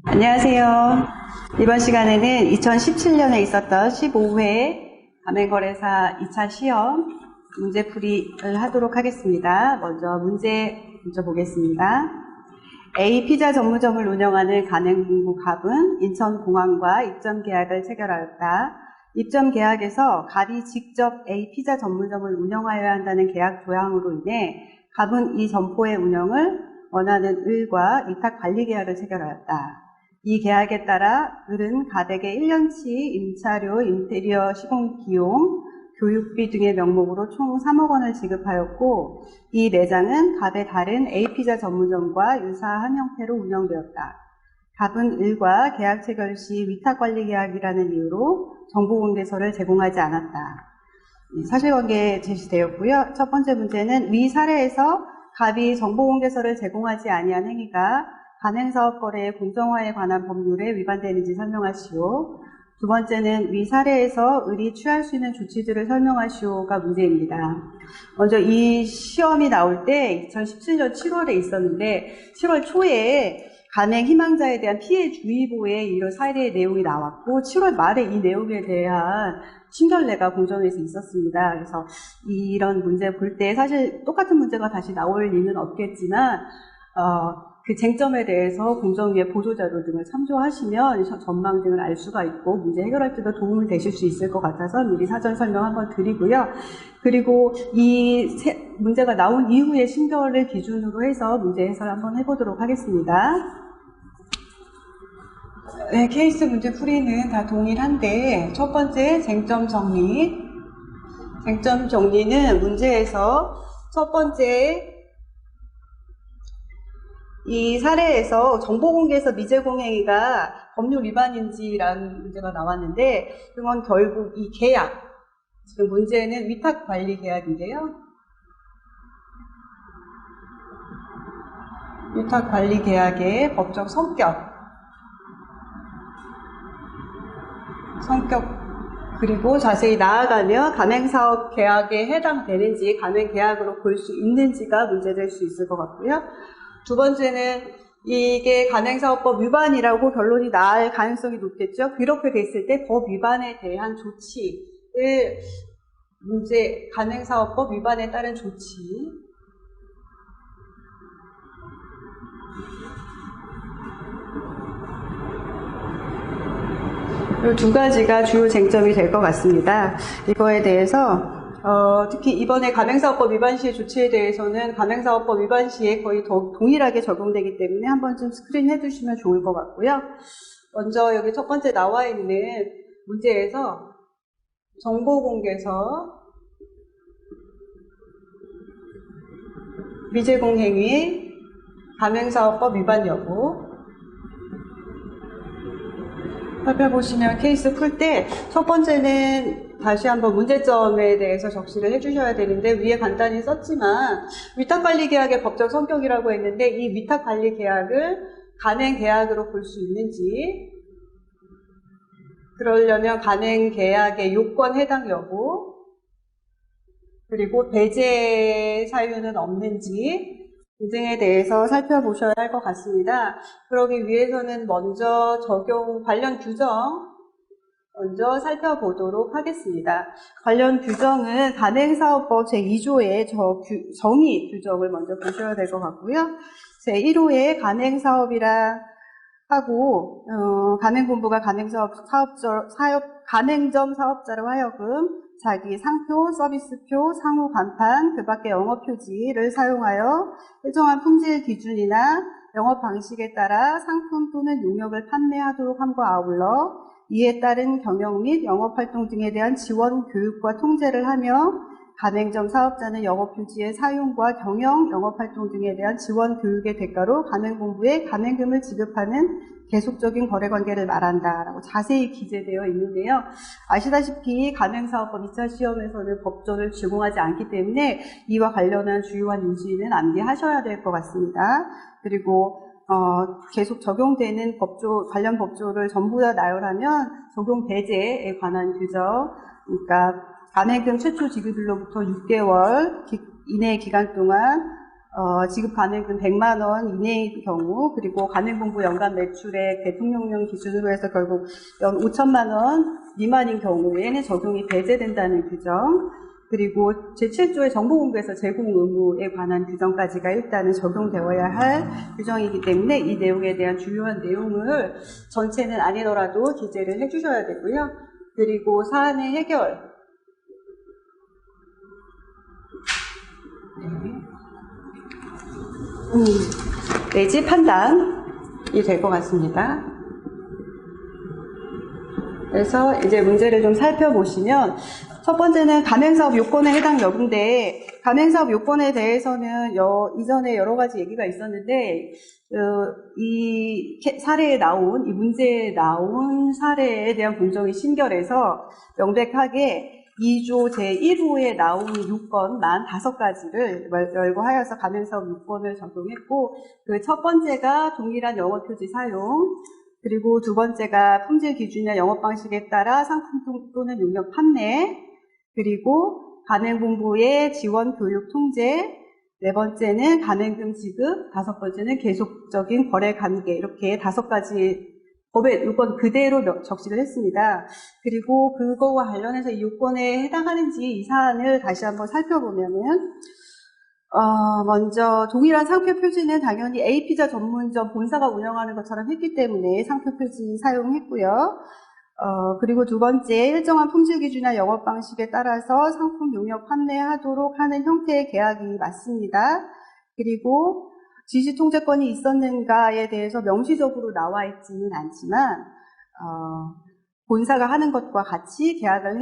안녕하세요. 이번 시간에는 2017년에 있었던 15회 가맹거래사 2차 시험 문제풀이를 하도록 하겠습니다. 먼저 보겠습니다. A 피자 전문점을 운영하는 가맹공부 갑은 인천공항과 입점 계약을 체결하였다. 입점 계약에서 갑이 직접 A 피자 전문점을 운영하여야 한다는 계약 조항으로 인해 갑은 이 점포의 운영을 원하는 을과 위탁 관리 계약을 체결하였다. 이 계약에 따라 을은 갑에게 1년치 임차료, 인테리어 시공 비용, 교육비 등의 명목으로 총 3억 원을 지급하였고 이 매장은 갑의 다른 A피자 전문점과 유사한 형태로 운영되었다. 갑은 을과 계약 체결 시 위탁관리 계약이라는 이유로 정보공개서를 제공하지 않았다. 사실관계 제시되었고요. 첫 번째 문제는 위 사례에서 갑이 정보공개서를 제공하지 아니한 행위가 가맹사업 거래의 공정화에 관한 법률에 위반되는지 설명하시오. 두 번째는 위 사례에서 을이 취할 수 있는 조치들을 설명하시오가 문제입니다. 먼저 이 시험이 나올 때 2017년 7월에 있었는데 7월 초에 가맹 희망자에 대한 피해 주의보에 이런 사례의 내용이 나왔고 7월 말에 이 내용에 대한 신결례가 공정에서 있었습니다. 그래서 이런 문제 볼 때 사실 똑같은 문제가 다시 나올 리는 없겠지만 그 쟁점에 대해서 공정위의 보도자료 등을 참조하시면 전망 등을 알 수가 있고 문제 해결할 때도 도움이 되실 수 있을 것 같아서 미리 사전 설명 한번 드리고요. 그리고 이 문제가 나온 이후의 신결을 기준으로 해서 문제 해설 한번 해보도록 하겠습니다. 네, 케이스 문제 풀이는 다 동일한데 첫 번째 쟁점 정리. 쟁점 정리는 문제에서 첫 번째 이 사례에서 정보공개에서 미제공행위가 법률 위반인지라는 문제가 나왔는데 그건 결국 이 계약, 지금 문제는 위탁관리 계약인데요. 위탁관리 계약의 법적 성격 그리고 자세히 나아가면 가맹사업 계약에 해당되는지 가맹계약으로 볼 수 있는지가 문제될 수 있을 것 같고요. 두 번째는 이게 가맹사업법 위반이라고 결론이 날 가능성이 높겠죠. 그렇게 됐을 때 법 위반에 대한 조치를 가맹사업법 위반에 따른 조치. 이 두 가지가 주요 쟁점이 될 것 같습니다. 이거에 대해서 특히 이번에 가맹사업법 위반 시의 조치에 대해서는 가맹사업법 위반 시에 거의 동일하게 적용되기 때문에 한번 좀 스크린 해두시면 좋을 것 같고요. 먼저 여기 첫 번째 나와 있는 문제에서 정보공개서 미제공행위 가맹사업법 위반 여부 살펴보시면 케이스 풀 때 첫 번째는 다시 한번 문제점에 대해서 적시를 해주셔야 되는데 위에 간단히 썼지만 위탁관리계약의 법적 성격이라고 했는데 이 위탁관리계약을 가맹계약으로 볼 수 있는지 그러려면 가맹계약의 요건 해당 여부 그리고 배제 사유는 없는지 등에 대해서 살펴보셔야 할 것 같습니다. 그러기 위해서는 먼저 관련 규정 먼저 살펴보도록 하겠습니다. 관련 규정은 가맹사업법 제2조의 정의 규정을 먼저 보셔야 될 것 같고요. 제1호의 가맹사업이라 하고 가맹본부가 가맹점 사업자로 하여금 자기 상표, 서비스표, 상호 간판, 그 밖에 영업표지를 사용하여 일정한 품질 기준이나 영업 방식에 따라 상품 또는 용역을 판매하도록 함과 아울러 이에 따른 경영 및 영업활동 등에 대한 지원, 교육과 통제를 하며 가맹점 사업자는 영업표지의 사용과 경영, 영업활동 등에 대한 지원, 교육의 대가로 가맹본부에 가맹금을 지급하는 계속적인 거래관계를 말한다라고 자세히 기재되어 있는데요. 아시다시피 가맹사업법 2차 시험에서는 법조를 제공하지 않기 때문에 이와 관련한 주요한 인지는 암기하셔야 될 것 같습니다. 그리고 계속 적용되는 관련 법조를 전부 다 나열하면 적용 배제에 관한 규정, 그러니까 가맹금 최초 지급일로부터 6개월 이내의 기간 동안 지급 가능금 100만 원 이내의 경우, 그리고 가능본부 연간 매출액 대통령령 기준으로 해서 결국 연 5천만 원 미만인 경우에는 적용이 배제된다는 규정, 그리고 제7조의 정보공개에서 제공 의무에 관한 규정까지가 일단은 적용되어야 할 규정이기 때문에 이 내용에 대한 주요한 내용을 전체는 아니더라도 기재를 해주셔야 되고요. 그리고 사안의 해결. 내지 판단이 될 것 같습니다. 그래서 이제 문제를 좀 살펴보시면, 첫 번째는 가맹사업 요건에 해당 여부인데, 가맹사업 요건에 대해서는 이전에 여러 가지 얘기가 있었는데, 이 사례에 나온, 이 문제에 나온 사례에 대한 공정이 신결해서 명백하게 2조 제1호에 나온 요건만 5가지를 열거하여서 가맹사업 요건을 적용했고, 그 첫 번째가 동일한 영업표지 사용, 그리고 두 번째가 품질 기준이나 영업 방식에 따라 상품 또는 용역 판매, 그리고 가맹본부의 지원 교육 통제, 네 번째는 가맹금 지급, 다섯 번째는 계속적인 거래 관계, 이렇게 5가지 법의 요건 그대로 적시를 했습니다. 그리고 그거와 관련해서 이 요건에 해당하는지 이 사안을 다시 한번 살펴보면은, 먼저 동일한 상표 표지는 당연히 A피자 전문점 본사가 운영하는 것처럼 했기 때문에 상표 표지 사용했고요. 그리고 두 번째, 일정한 품질 기준이나 영업 방식에 따라서 상품 용역 판매하도록 하는 형태의 계약이 맞습니다. 그리고 지시 통제권이 있었는가에 대해서 명시적으로 나와 있지는 않지만, 본사가 하는 것과 같이 계약을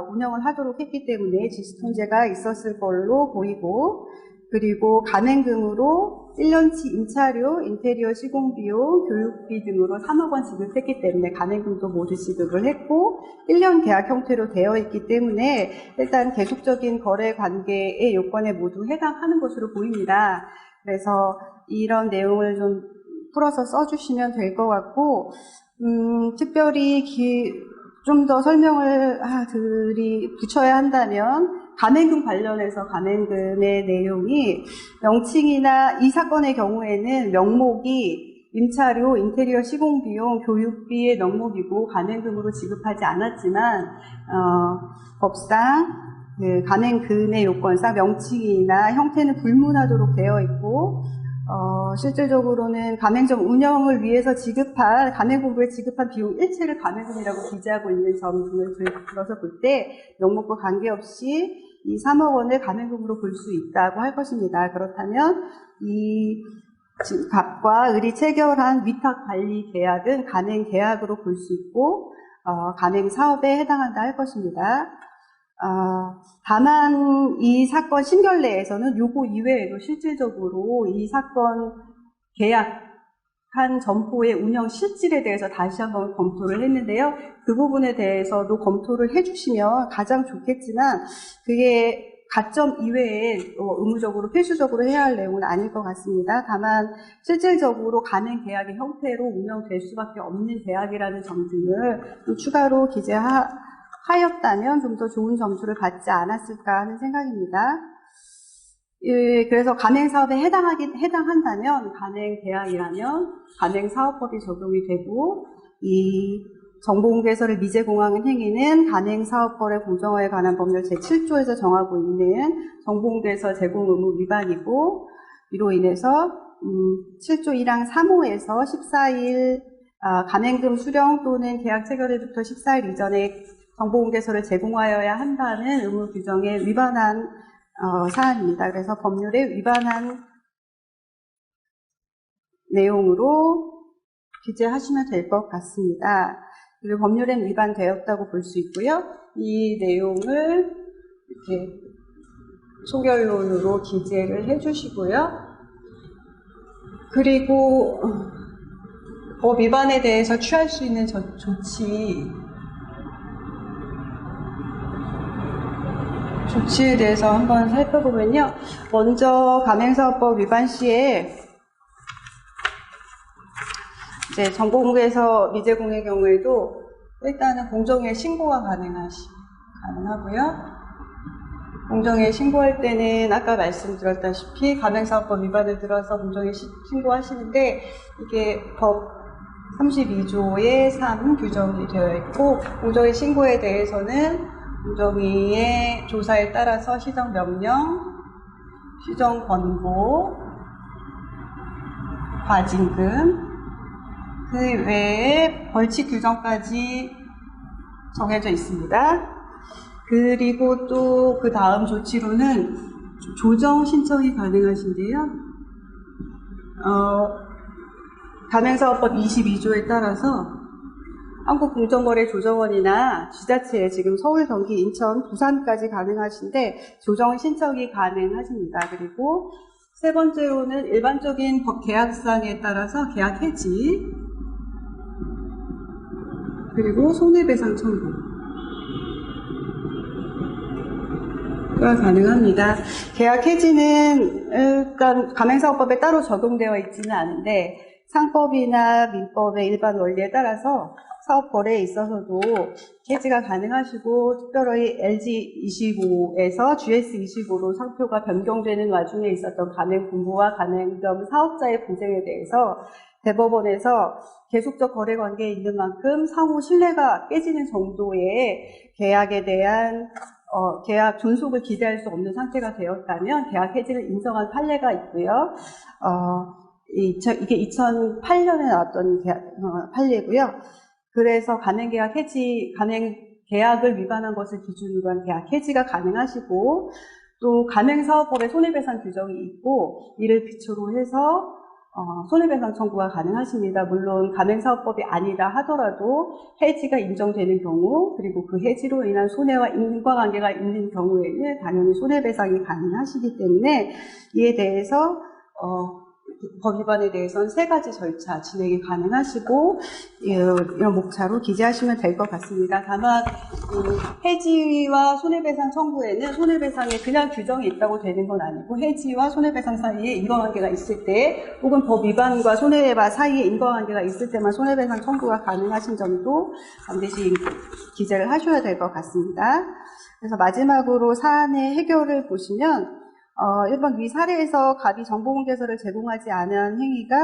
운영을 하도록 했기 때문에 지시 통제가 있었을 걸로 보이고, 그리고 가맹금으로 1년치 임차료, 인테리어 시공비용, 교육비 등으로 3억 원 지급했기 때문에 가맹금도 모두 지급을 했고, 1년 계약 형태로 되어 있기 때문에 일단 계속적인 거래 관계의 요건에 모두 해당하는 것으로 보입니다. 그래서 이런 내용을 좀 풀어서 써주시면 될 것 같고, 특별히 좀 더 설명을 붙여야 한다면, 가맹금 관련해서 가맹금의 내용이 명칭이나 이 사건의 경우에는 명목이 임차료, 인테리어 시공비용, 교육비의 명목이고 가맹금으로 지급하지 않았지만, 법상 가맹금의 요건상 명칭이나 형태는 불문하도록 되어 있고, 실질적으로는 가맹점 운영을 위해서 가맹본부에 지급한 비용 일체를 가맹금이라고 기재하고 있는 점을 들어서 볼 때 명목과 관계없이 이 3억 원을 가맹금으로 볼 수 있다고 할 것입니다. 그렇다면 이 갑과 을이 체결한 위탁관리 계약은 가맹계약으로 볼 수 있고 가맹사업에 해당한다 할 것입니다. 다만 이 사건 심결 내에서는 요거 이외에도 실질적으로 이 사건 계약한 점포의 운영 실질에 대해서 다시 한번 검토를 했는데요. 그 부분에 대해서도 검토를 해주시면 가장 좋겠지만 그게 가점 이외에 의무적으로 필수적으로 해야 할 내용은 아닐 것 같습니다. 다만 실질적으로 가맹 계약의 형태로 운영될 수밖에 없는 계약이라는 점 등을 추가로 하였다면 좀 더 좋은 점수를 받지 않았을까 하는 생각입니다. 그래서 가맹사업에 해당한다면 가맹계약이라면 가맹사업법이 적용이 되고 이 정보공개서를 미제공하는 행위는 가맹사업법의 공정화에 관한 법률 제7조에서 정하고 있는 정보공개서 제공 의무 위반이고 이로 인해서 7조 1항 3호에서 14일 가맹금 수령 또는 계약 체결일부터 14일 이전에 정보공개서를 제공하여야 한다는 의무 규정에 위반한 사안입니다. 그래서 법률에 위반한 내용으로 기재하시면 될 것 같습니다. 그리고 법률엔 위반되었다고 볼 수 있고요. 이 내용을 이렇게 소결론으로 기재를 해주시고요. 그리고 법 위반에 대해서 취할 수 있는 조치에 대해서 한번 살펴보면요. 먼저 가맹사업법 위반 시에 이제 정보공개서 미제공의 경우에도 일단은 공정위에 신고가 가능하고요. 공정에 신고할 때는 아까 말씀드렸다시피 가맹사업법 위반을 들어서 공정에 신고하시는데 이게 법 32조의 3 규정이 되어 있고 공정의 신고에 대해서는 공정위의 조사에 따라서 시정명령, 시정권고, 과징금, 그 외에 벌칙 규정까지 정해져 있습니다. 그리고 또 그 다음 조치로는 조정 신청이 가능하신데요. 가맹사업법 22조에 따라서 한국공정거래조정원이나 지자체, 지금 서울, 경기, 인천, 부산까지 가능하신데 조정 신청이 가능하십니다. 그리고 세 번째로는 일반적인 법 계약상에 따라서 계약 해지, 그리고 손해배상 청구가 가능합니다. 계약 해지는 일단 가맹사업법에 따로 적용되어 있지는 않은데 상법이나 민법의 일반 원리에 따라서 사업 거래에 있어서도 해지가 가능하시고 특별히 LG25에서 GS25로 상표가 변경되는 와중에 있었던 가맹본부와 가맹점 사업자의 분쟁에 대해서 대법원에서 계속적 거래 관계에 있는 만큼 상호 신뢰가 깨지는 정도의 계약에 대한 계약 존속을 기대할 수 없는 상태가 되었다면 계약 해지를 인정한 판례가 있고요. 이게 2008년에 나왔던 판례고요. 그래서 가맹계약 해지, 가맹계약을 위반한 것을 기준으로 한 계약 해지가 가능하시고 또 가맹사업법에 손해배상 규정이 있고 이를 기초로 해서 손해배상 청구가 가능하십니다. 물론 가맹사업법이 아니라 하더라도 해지가 인정되는 경우 그리고 그 해지로 인한 손해와 인과관계가 있는 경우에는 당연히 손해배상이 가능하시기 때문에 이에 대해서 법 위반에 대해서는 세 가지 절차 진행이 가능하시고 이런 목차로 기재하시면 될 것 같습니다. 다만 해지와 손해배상 청구에는 손해배상에 그냥 규정이 있다고 되는 건 아니고 해지와 손해배상 사이에 인과관계가 있을 때 혹은 법 위반과 손해배상 사이에 인과관계가 있을 때만 손해배상 청구가 가능하신 점도 반드시 기재를 하셔야 될 것 같습니다. 그래서 마지막으로 사안의 해결을 보시면 1번 위 사례에서 갑이 정보공개서를 제공하지 않은 행위가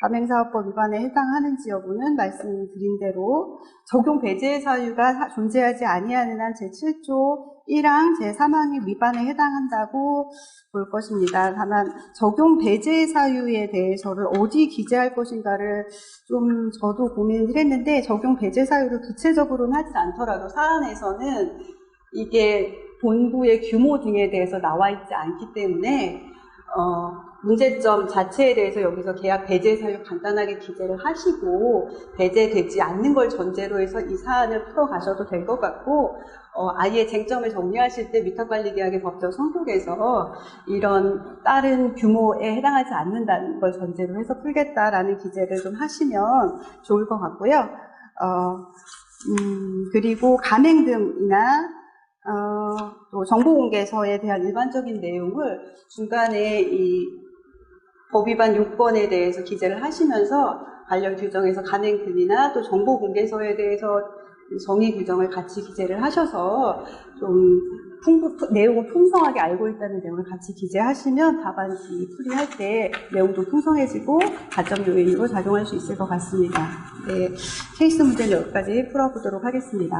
가맹사업법 위반에 해당하는지 여부는 말씀드린 대로 적용 배제 사유가 존재하지 아니하는 한 제7조 1항 제3항의 위반에 해당한다고 볼 것입니다. 다만 적용 배제 사유에 대해서를 어디 기재할 것인가를 좀 저도 고민을 했는데 적용 배제 사유를 구체적으로는 하지 않더라도 사안에서는 이게 본부의 규모 등에 대해서 나와 있지 않기 때문에 문제점 자체에 대해서 여기서 계약 배제 사유 간단하게 기재를 하시고 배제되지 않는 걸 전제로 해서 이 사안을 풀어가셔도 될 것 같고 아예 쟁점을 정리하실 때 위탁관리계약의 법적 성격에서 이런 다른 규모에 해당하지 않는다는 걸 전제로 해서 풀겠다라는 기재를 좀 하시면 좋을 것 같고요. 그리고 가맹 등이나 또 정보공개서에 대한 일반적인 내용을 중간에 이 법위반 요건에 대해서 기재를 하시면서 관련 규정에서 가맹 등이나 또 정보공개서에 대해서 정의 규정을 같이 기재를 하셔서 좀 내용을 풍성하게 알고 있다는 내용을 같이 기재하시면 답안지 풀이할 때 내용도 풍성해지고 가점 요인으로 작용할 수 있을 것 같습니다. 네, 케이스 문제는 여기까지 풀어보도록 하겠습니다.